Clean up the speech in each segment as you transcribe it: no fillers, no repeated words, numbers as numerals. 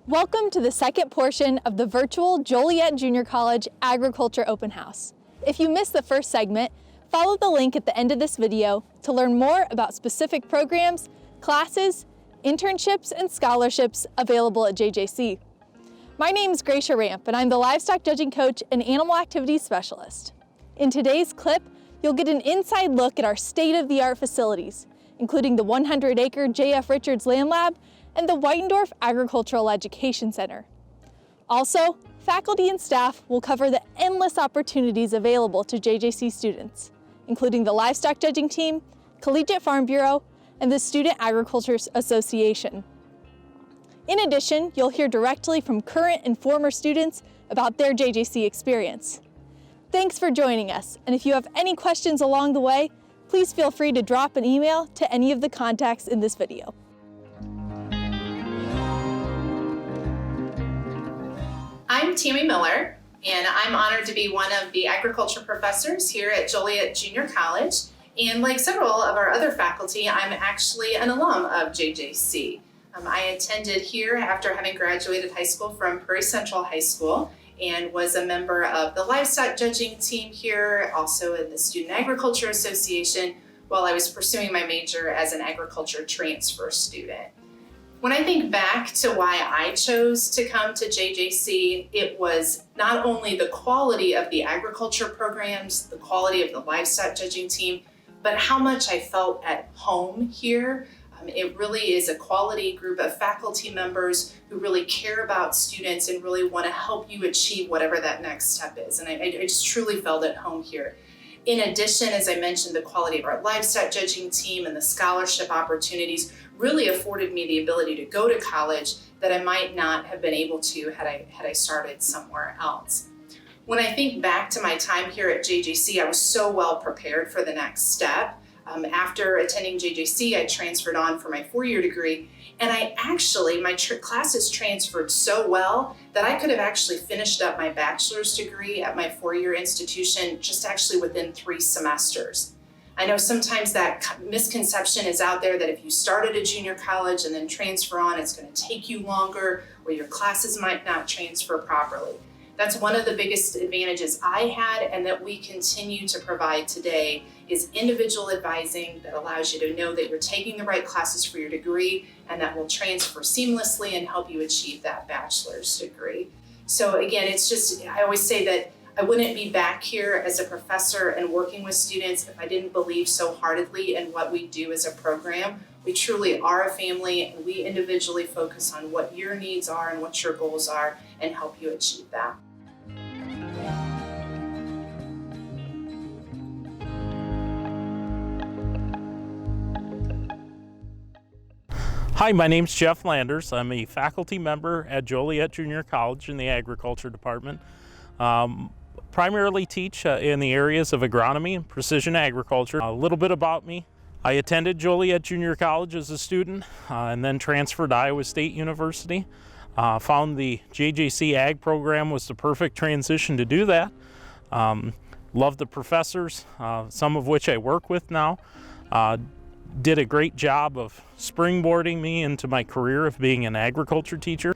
Welcome to the second portion of the virtual Joliet Junior College Agriculture Open House. If you missed the first segment, follow the link at the end of this video to learn more about specific programs, classes, internships, and scholarships available at JJC. My name is Gracia Ramp, and I'm the livestock judging coach and animal activities specialist. In today's clip, you'll get an inside look at our state-of-the-art facilities, including the 100-acre J.F. Richards Land Lab and the Whitendorf Agricultural Education Center. Also, faculty and staff will cover the endless opportunities available to JJC students, including the Livestock Judging Team, Collegiate Farm Bureau, and the Student Agriculture Association. In addition, you'll hear directly from current and former students about their JJC experience. Thanks for joining us, and if you have any questions along the way, please feel free to drop an email to any of the contacts in this video. I'm Tammy Miller, and I'm honored to be one of the agriculture professors here at Joliet Junior College. And like several of our other faculty, I'm actually an alum of JJC. I attended here after having graduated high school from Prairie Central High School and was a member of the livestock judging team here, also in the Student Agriculture Association, while I was pursuing my major as an agriculture transfer student. When I think back to why I chose to come to JJC, it was not only the quality of the agriculture programs, the quality of the livestock judging team, but how much I felt at home here. It really is a quality group of faculty members who really care about students and really want to help you achieve whatever that next step is. And I just truly felt at home here. In addition, as I mentioned, the quality of our livestock judging team and the scholarship opportunities really afforded me the ability to go to college that I might not have been able to had I started somewhere else. When I think back to my time here at JJC, I was so well prepared for the next step. After attending JJC, I transferred on for my four-year degree, and my classes transferred so well that I could have actually finished up my bachelor's degree at my four-year institution just actually within 3 semesters. I know sometimes that misconception is out there that if you start at a junior college and then transfer on, it's going to take you longer or your classes might not transfer properly. That's one of the biggest advantages I had and that we continue to provide today is individual advising that allows you to know that you're taking the right classes for your degree and that will transfer seamlessly and help you achieve that bachelor's degree. So again, I always say that I wouldn't be back here as a professor and working with students if I didn't believe so heartedly in what we do as a program. We truly are a family and we individually focus on what your needs are and what your goals are and help you achieve that. Hi, my name's Jeff Landers. I'm a faculty member at Joliet Junior College in the Agriculture Department. Primarily teach in the areas of agronomy and precision agriculture. A little bit about me. I attended Joliet Junior College as a student and then transferred to Iowa State University. Found the JJC Ag program was the perfect transition to do that. Loved the professors, some of which I work with now. Did a great job of springboarding me into my career of being an agriculture teacher.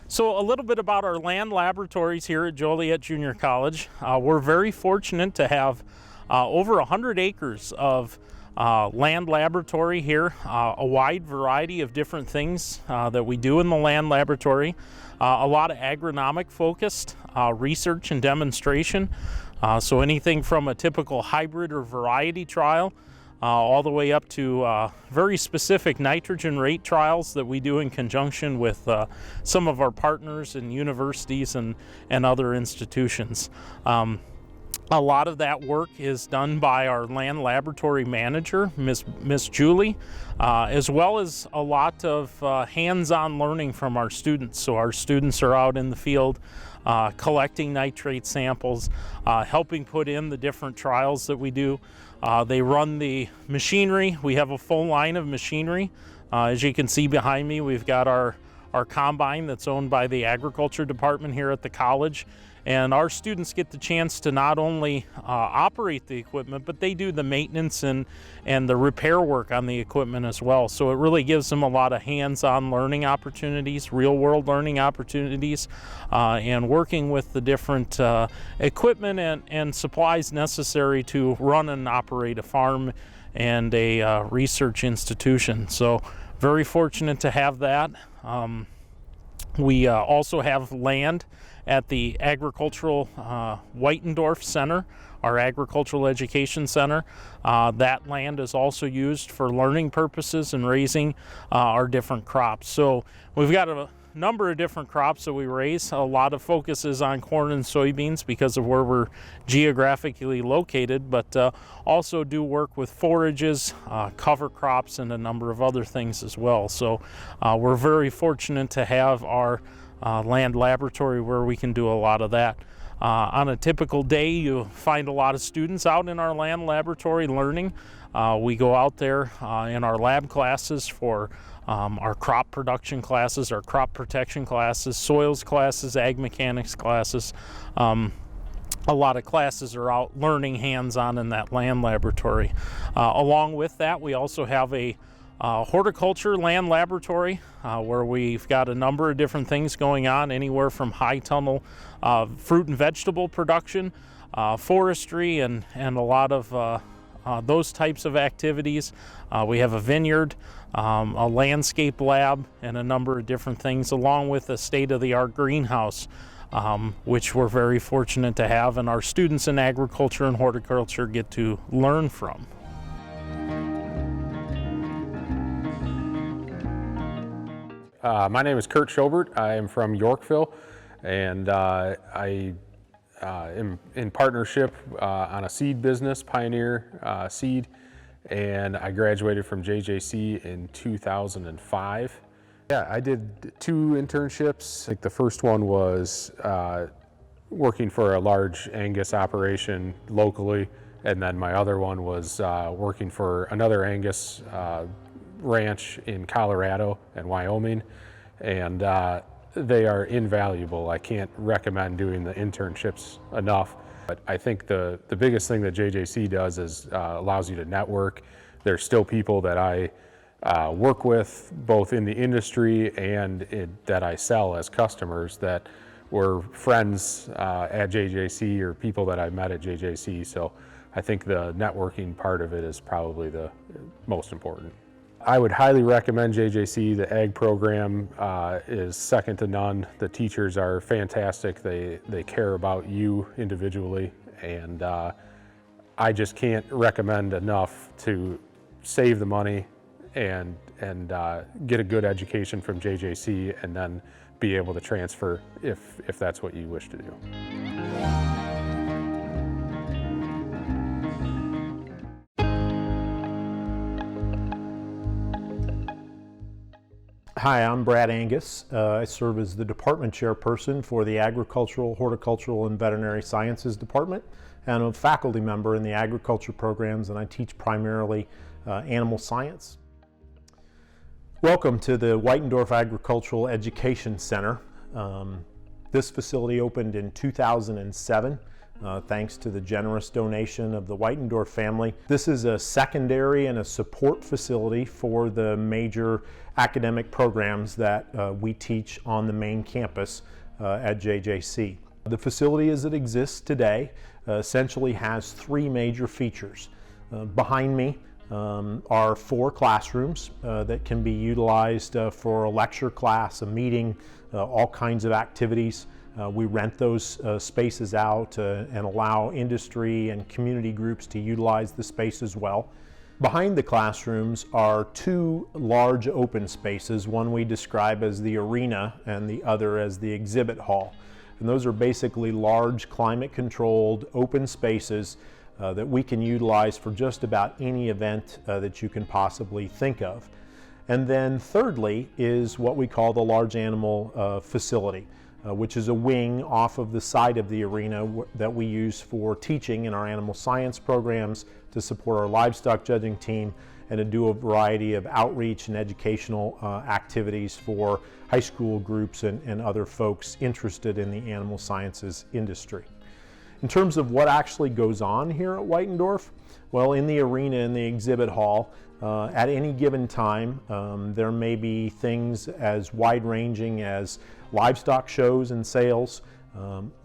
So a little bit about our land laboratories here at Joliet Junior College. We're very fortunate to have over 100 acres of land laboratory here, a wide variety of different things that we do in the land laboratory, a lot of agronomic focused research and demonstration. So anything from a typical hybrid or variety trial all the way up to very specific nitrogen rate trials that we do in conjunction with some of our partners and universities and other institutions. A lot of that work is done by our land laboratory manager, Miss Julie, as well as a lot of hands-on learning from our students. So our students are out in the field collecting nitrate samples, helping put in the different trials that we do. They run the machinery. We have a full line of machinery. As you can see behind me, we've got our combine that's owned by the agriculture department here at the college. And our students get the chance to not only operate the equipment, but they do the maintenance and the repair work on the equipment as well. So it really gives them a lot of hands-on learning opportunities, real-world learning opportunities, and working with the different equipment and supplies necessary to run and operate a farm and a research institution. So very fortunate to have that. We also have land at the Agricultural Whitendorf Center, our Agricultural Education Center. That land is also used for learning purposes and raising our different crops. So we've got a number of different crops that we raise. A lot of focus is on corn and soybeans because of where we're geographically located, but also do work with forages, cover crops, and a number of other things as well. So we're very fortunate to have our land laboratory where we can do a lot of that. On a typical day, you find a lot of students out in our land laboratory learning. We go out there in our lab classes for our crop production classes, our crop protection classes, soils classes, ag mechanics classes. A lot of classes are out learning hands-on in that land laboratory. Along with that, we also have a horticulture land laboratory where we've got a number of different things going on, anywhere from high tunnel fruit and vegetable production, forestry, and a lot of those types of activities. We have a vineyard, a landscape lab, and a number of different things, along with a state-of-the-art greenhouse, which we're very fortunate to have, and our students in agriculture and horticulture get to learn from. My name is Kurt Schobert. I am from Yorkville, and I am in partnership on a seed business, Pioneer Seed, and I graduated from JJC in 2005. Yeah, I did 2 internships. Like the first one was working for a large Angus operation locally, and then my other one was working for another Angus ranch in Colorado and Wyoming, and they are invaluable. I can't recommend doing the internships enough. But I think the biggest thing that JJC does is allows you to network. There's still people that I work with both in the industry and that I sell as customers that were friends at JJC or people that I met at JJC. So I think the networking part of it is probably the most important. I would highly recommend JJC. The ag program is second to none. The teachers are fantastic. They care about you individually, and I just can't recommend enough to save the money and get a good education from JJC, and then be able to transfer if that's what you wish to do. Hi, I'm Brad Angus. I serve as the department chairperson for the Agricultural, Horticultural, and Veterinary Sciences Department, and I'm a faculty member in the agriculture programs, and I teach primarily animal science. Welcome to the Whitendorf Agricultural Education Center. This facility opened in 2007. Thanks to the generous donation of the Whitendorf family. This is a secondary and a support facility for the major academic programs that we teach on the main campus at JJC. The facility as it exists today essentially has 3 major features. Behind me are 4 classrooms that can be utilized for a lecture class, a meeting, all kinds of activities. We rent those spaces out and allow industry and community groups to utilize the space as well. Behind the classrooms are 2 large open spaces, one we describe as the arena and the other as the exhibit hall. And those are basically large climate-controlled open spaces that we can utilize for just about any event that you can possibly think of. And then thirdly is what we call the large animal facility. Which is a wing off of the side of the arena that we use for teaching in our animal science programs to support our livestock judging team, and to do a variety of outreach and educational activities for high school groups and other folks interested in the animal sciences industry. In terms of what actually goes on here at Whitendorf, well, in the arena, in the exhibit hall, at any given time, there may be things as wide-ranging as livestock shows and sales.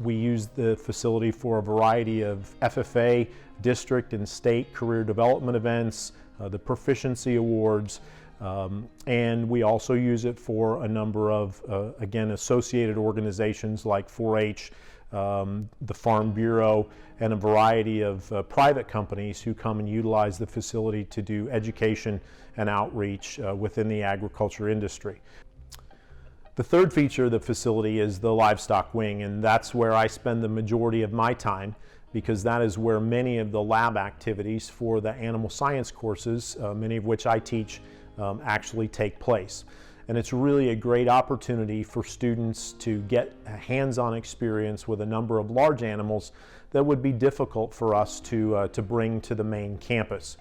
We use the facility for a variety of FFA, district and state career development events, the proficiency awards, and we also use it for a number of, again, associated organizations like 4-H, the Farm Bureau, and a variety of private companies who come and utilize the facility to do education and outreach within the agriculture industry. The third feature of the facility is the livestock wing, and that's where I spend the majority of my time, because that is where many of the lab activities for the animal science courses, many of which I teach, actually take place. And it's really a great opportunity for students to get a hands-on experience with a number of large animals that would be difficult for us to bring to the main campus.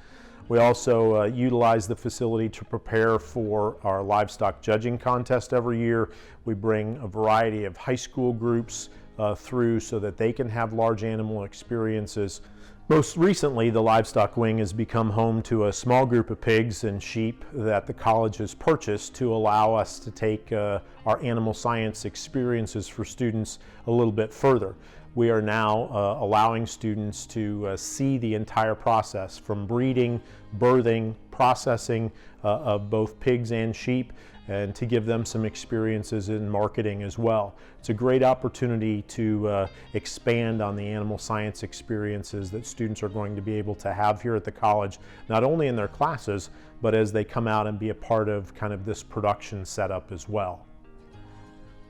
We also utilize the facility to prepare for our livestock judging contest every year. We bring a variety of high school groups through so that they can have large animal experiences. Most recently, the livestock wing has become home to a small group of pigs and sheep that the college has purchased to allow us to take our animal science experiences for students a little bit further. We are now allowing students to see the entire process from breeding, birthing, processing of both pigs and sheep, and to give them some experiences in marketing as well. It's a great opportunity to expand on the animal science experiences that students are going to be able to have here at the college, not only in their classes, but as they come out and be a part of kind of this production setup as well.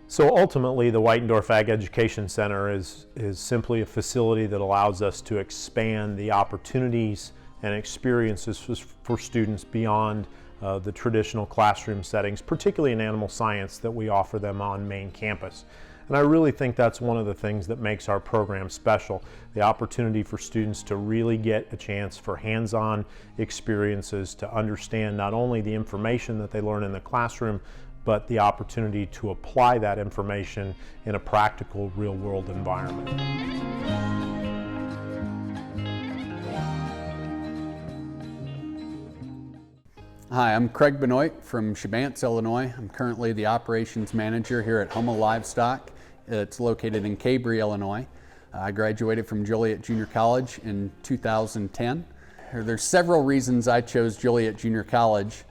So ultimately, the Whitendorf Ag Education Center is simply a facility that allows us to expand the opportunities and experiences for students beyond the traditional classroom settings, particularly in animal science that we offer them on main campus. And I really think that's one of the things that makes our program special, the opportunity for students to really get a chance for hands-on experiences, to understand not only the information that they learn in the classroom, but the opportunity to apply that information in a practical, real-world environment. Hi, I'm Craig Benoit from Chebance, Illinois. I'm currently the operations manager here at Hummel Livestock. It's located in Cabri, Illinois. I graduated from Joliet Junior College in 2010. There's several reasons I chose Joliet Junior College.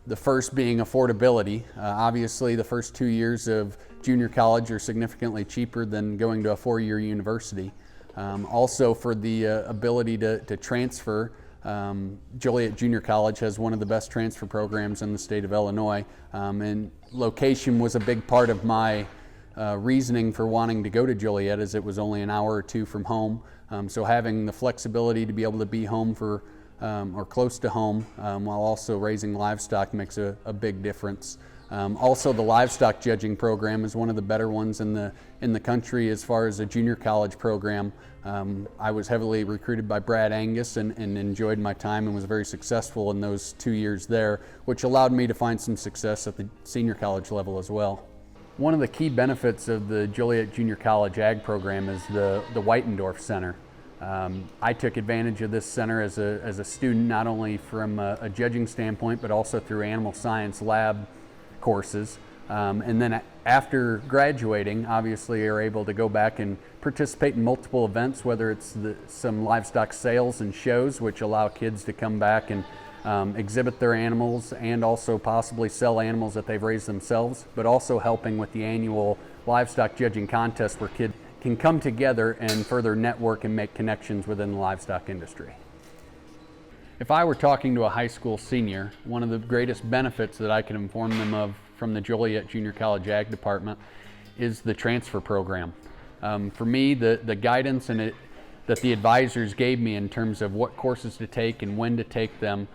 The first being affordability. Obviously, the first 2 years of junior college are significantly cheaper than going to a 4-year university. Also, for the ability to transfer, Joliet Junior College has one of the best transfer programs in the state of Illinois, and location was a big part of my reasoning for wanting to go to Joliet, as it was only an hour or two from home. So having the flexibility to be able to be home for or close to home while also raising livestock makes a big difference. Also, the livestock judging program is one of the better ones in the country as far as a junior college program. I was heavily recruited by Brad Angus and enjoyed my time and was very successful in those 2 years there, which allowed me to find some success at the senior college level as well. One of the key benefits of the Joliet Junior College Ag program is the Whitendorf Center. I took advantage of this center as a student, not only from a judging standpoint, but also through animal science lab courses. And then after graduating, obviously you're able to go back and participate in multiple events, whether it's some livestock sales and shows, which allow kids to come back and exhibit their animals and also possibly sell animals that they've raised themselves, but also helping with the annual livestock judging contest where kids can come together and further network and make connections within the livestock industry. If I were talking to a high school senior, one of the greatest benefits that I can inform them of from the Joliet Junior College Ag Department is the transfer program. For me, the guidance that the advisors gave me in terms of what courses to take and when to take them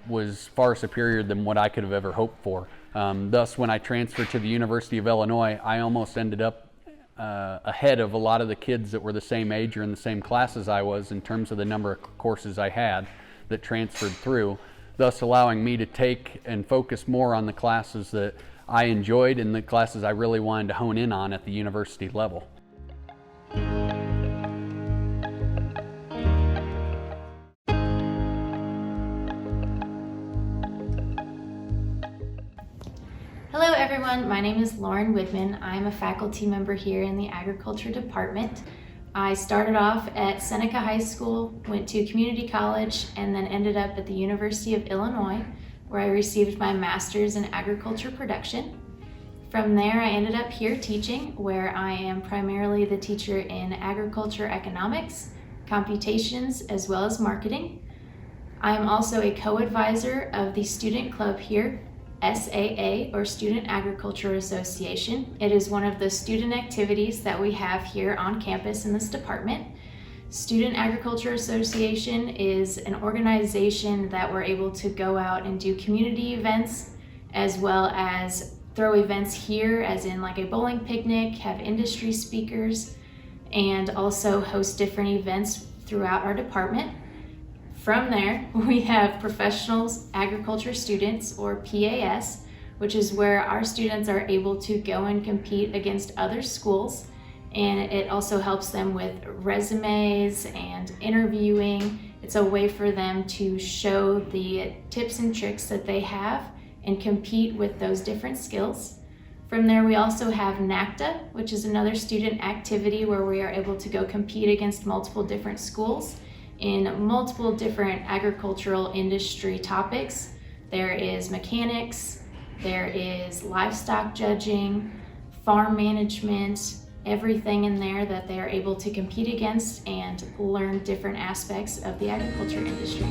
was far superior than what I could have ever hoped for. Thus, when I transferred to the University of Illinois, I almost ended up ahead of a lot of the kids that were the same age or in the same class as I was in terms of the number of courses I had. that transferred through, thus allowing me to take and focus more on the classes that I enjoyed and the classes I really wanted to hone in on at the university level. Hello everyone, my name is Lauren Widman. I'm a faculty member here in the agriculture department. I started off at Seneca High School, went to community college, and then ended up at the University of Illinois, where I received my master's in agriculture production. From there, I ended up here teaching, where I am primarily the teacher in agriculture economics, computations, as well as marketing. I am also a co-advisor of the student club here, SAA, or Student Agriculture Association. It is one of the student activities that we have here on campus in this department. Student Agriculture Association is an organization that we're able to go out and do community events, as well as throw events here, as in like a bowling picnic, have industry speakers, and also host different events throughout our department. From there, we have professionals agriculture students, or PAS, which is where our students are able to go and compete against other schools. And it also helps them with resumes and interviewing. It's a way for them to show the tips and tricks that they have and compete with those different skills. From there, we also have NACTA, which is another student activity where we are able to go compete against multiple different schools in multiple different agricultural industry topics. There is mechanics, there is livestock judging, farm management, everything in there that they are able to compete against and learn different aspects of the agriculture industry.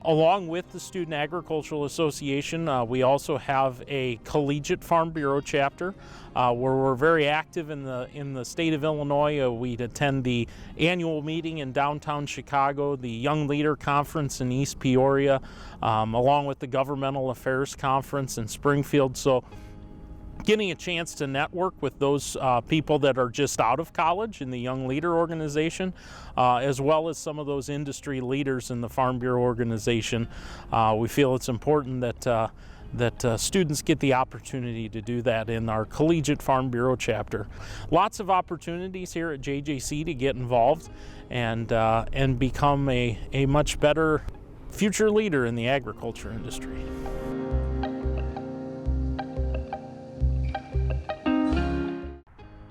Along with the Student Agricultural Association, we also have a collegiate Farm Bureau chapter where we're very active in the state of Illinois. We'd attend the annual meeting in downtown Chicago, the Young Leader Conference in East Peoria, along with the Governmental Affairs Conference in Springfield. So getting a chance to network with those people that are just out of college in the Young Leader organization, as well as some of those industry leaders in the Farm Bureau organization. We feel it's important that students get the opportunity to do that in our collegiate Farm Bureau chapter. Lots of opportunities here at JJC to get involved and become a much better future leader in the agriculture industry.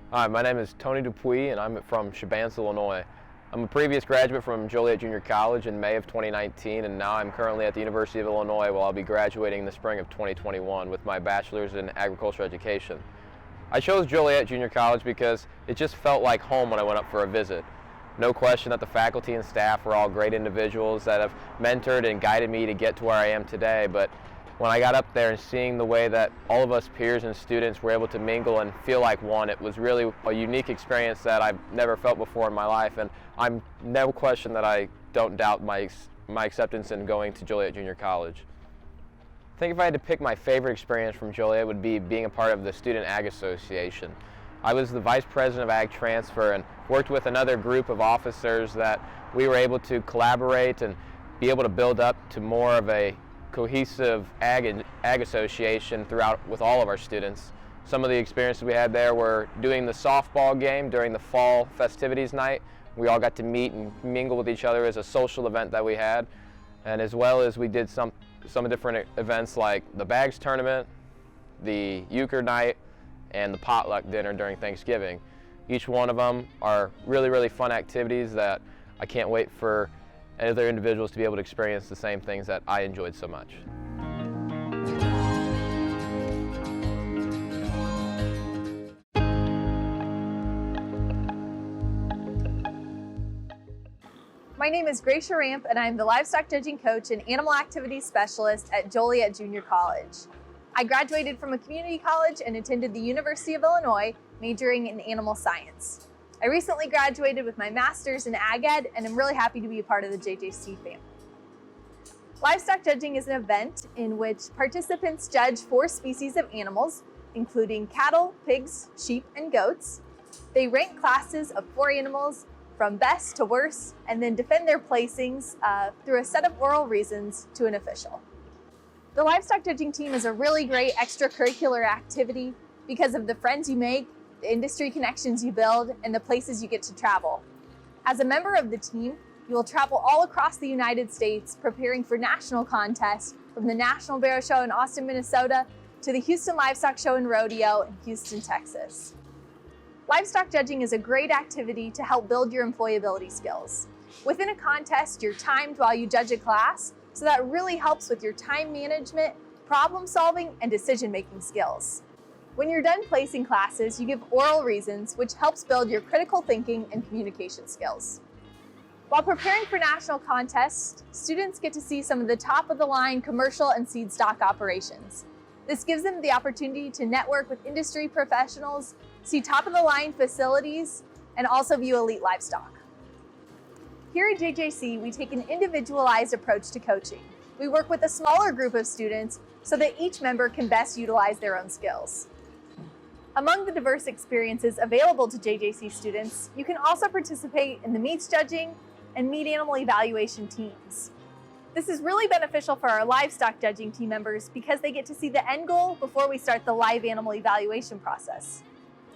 Hi, my name is Tony Dupuis and I'm from Chibance, Illinois. I'm a previous graduate from Joliet Junior College in May of 2019, and now I'm currently at the University of Illinois, where I'll be graduating in the spring of 2021 with my bachelor's in agricultural education. I chose Joliet Junior College because it just felt like home when I went up for a visit. No question that the faculty and staff were all great individuals that have mentored and guided me to get to where I am today, but when I got up there and seeing the way that all of us peers and students were able to mingle and feel like one, it was really a unique experience that I've never felt before in my life, and I'm no question that I don't doubt my acceptance in going to Joliet Junior College. I think if I had to pick my favorite experience from Joliet, it would be being a part of the Student Ag Association. I was the Vice President of Ag Transfer and worked with another group of officers that we were able to collaborate and be able to build up to more of a cohesive ag association throughout with all of our students. Some of the experiences we had there were doing the softball game during the fall festivities night. We all got to meet and mingle with each other as a social event that we had, and as well as we did some different events like the bags tournament, the euchre night, and the potluck dinner during Thanksgiving. Each one of them are really, really fun activities that I can't wait for other individuals to be able to experience the same things that I enjoyed so much. My name is Gracia Ramp, and I'm the livestock judging coach and animal activities specialist at Joliet Junior College. I graduated from a community college and attended the University of Illinois, majoring in animal science. I recently graduated with my master's in Ag Ed, and I'm really happy to be a part of the JJC family. Livestock judging is an event in which participants judge 4 species of animals, including cattle, pigs, sheep, and goats. They rank classes of 4 animals from best to worst and then defend their placings through a set of oral reasons to an official. The livestock judging team is a really great extracurricular activity because of the friends you make, the industry connections you build, and the places you get to travel. As a member of the team, you will travel all across the United States preparing for national contests, from the National Barrow Show in Austin, Minnesota, to the Houston Livestock Show and Rodeo in Houston, Texas. Livestock judging is a great activity to help build your employability skills. Within a contest, you're timed while you judge a class, so that really helps with your time management, problem solving, and decision-making skills. When you're done placing classes, you give oral reasons, which helps build your critical thinking and communication skills. While preparing for national contests, students get to see some of the top-of-the-line commercial and seed stock operations. This gives them the opportunity to network with industry professionals, see top-of-the-line facilities, and also view elite livestock. Here at JJC, we take an individualized approach to coaching. We work with a smaller group of students so that each member can best utilize their own skills. Among the diverse experiences available to JJC students, you can also participate in the meats judging and meat animal evaluation teams. This is really beneficial for our livestock judging team members because they get to see the end goal before we start the live animal evaluation process.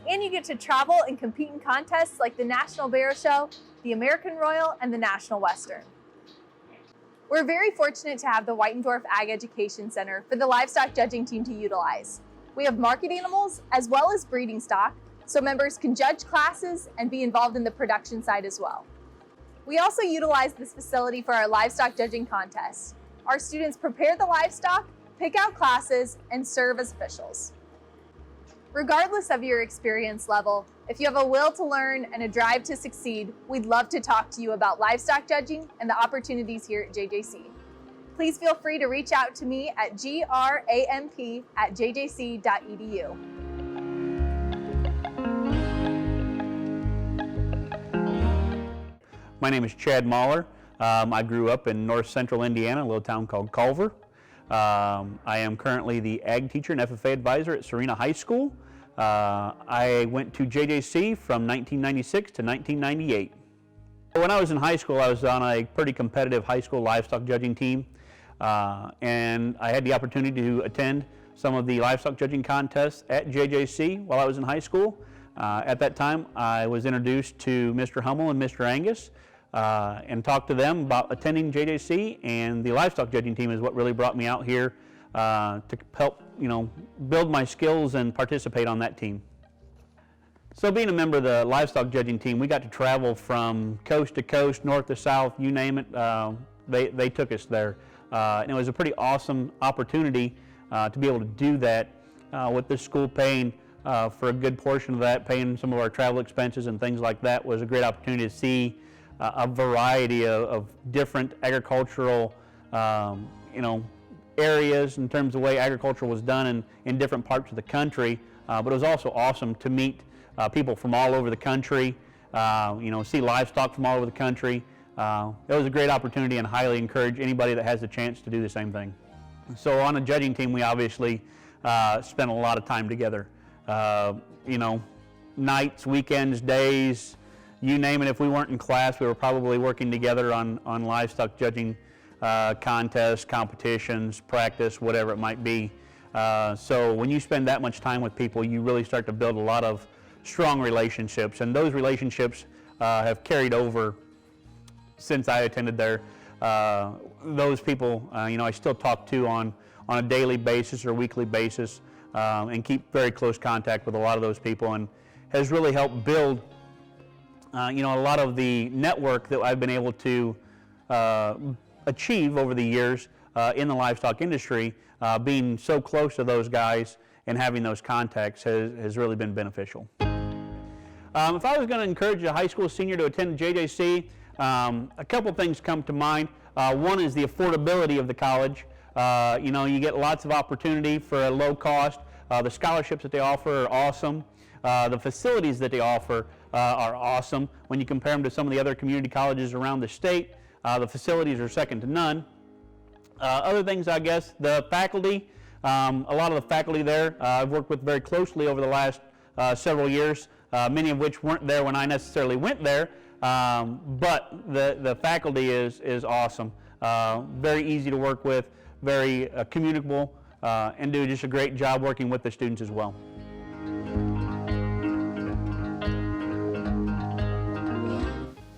And you get to travel and compete in contests like the National Barrow Show, the American Royal, and the National Western. We're very fortunate to have the Whitendorf Ag Education Center for the livestock judging team to utilize. We have market animals as well as breeding stock, so members can judge classes and be involved in the production side as well. We also utilize this facility for our livestock judging contests. Our students prepare the livestock, pick out classes, and serve as officials. Regardless of your experience level, if you have a will to learn and a drive to succeed, we'd love to talk to you about livestock judging and the opportunities here at JJC. Please feel free to reach out to me at gramp@jjc.edu. My name is Chad Mahler. I grew up in north central Indiana, a little town called Culver. I am currently the ag teacher and FFA advisor at Serena High School. I went to JJC from 1996 to 1998. When I was in high school, I was on a pretty competitive high school livestock judging team, and I had the opportunity to attend some of the livestock judging contests at JJC while I was in high school. At that time, I was introduced to Mr. Hummel and Mr. Angus, and talked to them about attending JJC, and the livestock judging team is what really brought me out here to help, build my skills and participate on that team. So being a member of the livestock judging team, we got to travel from coast to coast, north to south, you name it, they took us there. And it was a pretty awesome opportunity to be able to do that with the school paying for a good portion of that, paying some of our travel expenses and things like that. Was a great opportunity to see a variety of different agricultural areas in terms of the way agriculture was done in different parts of the country. But it was also awesome to meet people from all over the country, see livestock from all over the country. It was a great opportunity, and highly encourage anybody that has the chance to do the same thing. So on a judging team, we obviously spent a lot of time together. Nights, weekends, days, you name it. If we weren't in class, we were probably working together on livestock judging contests, competitions, practice, whatever it might be. So when you spend that much time with people, you really start to build a lot of strong relationships, and those relationships have carried over since I attended there. Those people, I still talk to on a daily basis or weekly basis, and keep very close contact with a lot of those people, and has really helped build a lot of the network that I've been able to achieve over the years in the livestock industry. Being so close to those guys and having those contacts has really been beneficial. If I was going to encourage a high school senior to attend JJC, a couple things come to mind. One is the affordability of the college. You get lots of opportunity for a low cost. The scholarships that they offer are awesome. The facilities that they offer are awesome. When you compare them to some of the other community colleges around the state, the facilities are second to none. Other things, I guess, the faculty, a lot of the faculty there I've worked with very closely over the last several years. many of which weren't there when I necessarily went there, but the faculty is awesome. Very easy to work with, very communicable, and do just a great job working with the students as well.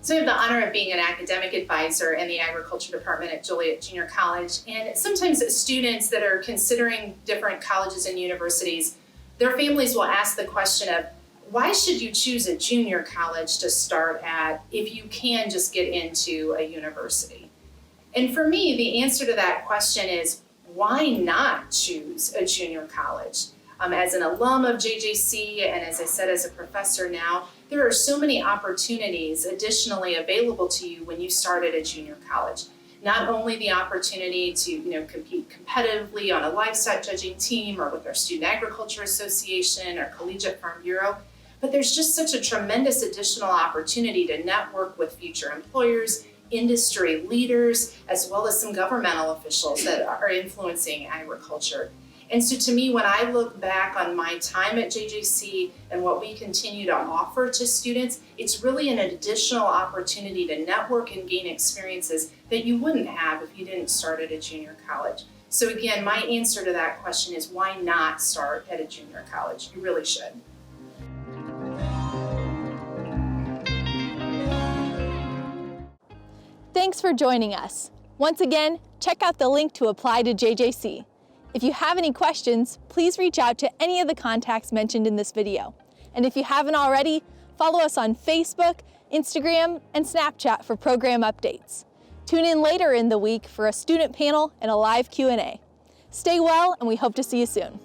So I have the honor of being an academic advisor in the agriculture department at Joliet Junior College, and sometimes students that are considering different colleges and universities, their families will ask the question of, why should you choose a junior college to start at if you can just get into a university? And for me, the answer to that question is, why not choose a junior college? As an alum of JJC, and as I said, as a professor now, there are so many opportunities additionally available to you when you start at a junior college. Not only the opportunity to compete competitively on a livestock judging team or with our Student Agriculture Association or Collegiate Farm Bureau, but there's just such a tremendous additional opportunity to network with future employers, industry leaders, as well as some governmental officials that are influencing agriculture. And so to me, when I look back on my time at JJC and what we continue to offer to students, it's really an additional opportunity to network and gain experiences that you wouldn't have if you didn't start at a junior college. So again, my answer to that question is, why not start at a junior college? You really should. Thanks for joining us. Once again, check out the link to apply to JJC. If you have any questions, please reach out to any of the contacts mentioned in this video. And if you haven't already, follow us on Facebook, Instagram, and Snapchat for program updates. Tune in later in the week for a student panel and a live Q&A. Stay well, and we hope to see you soon.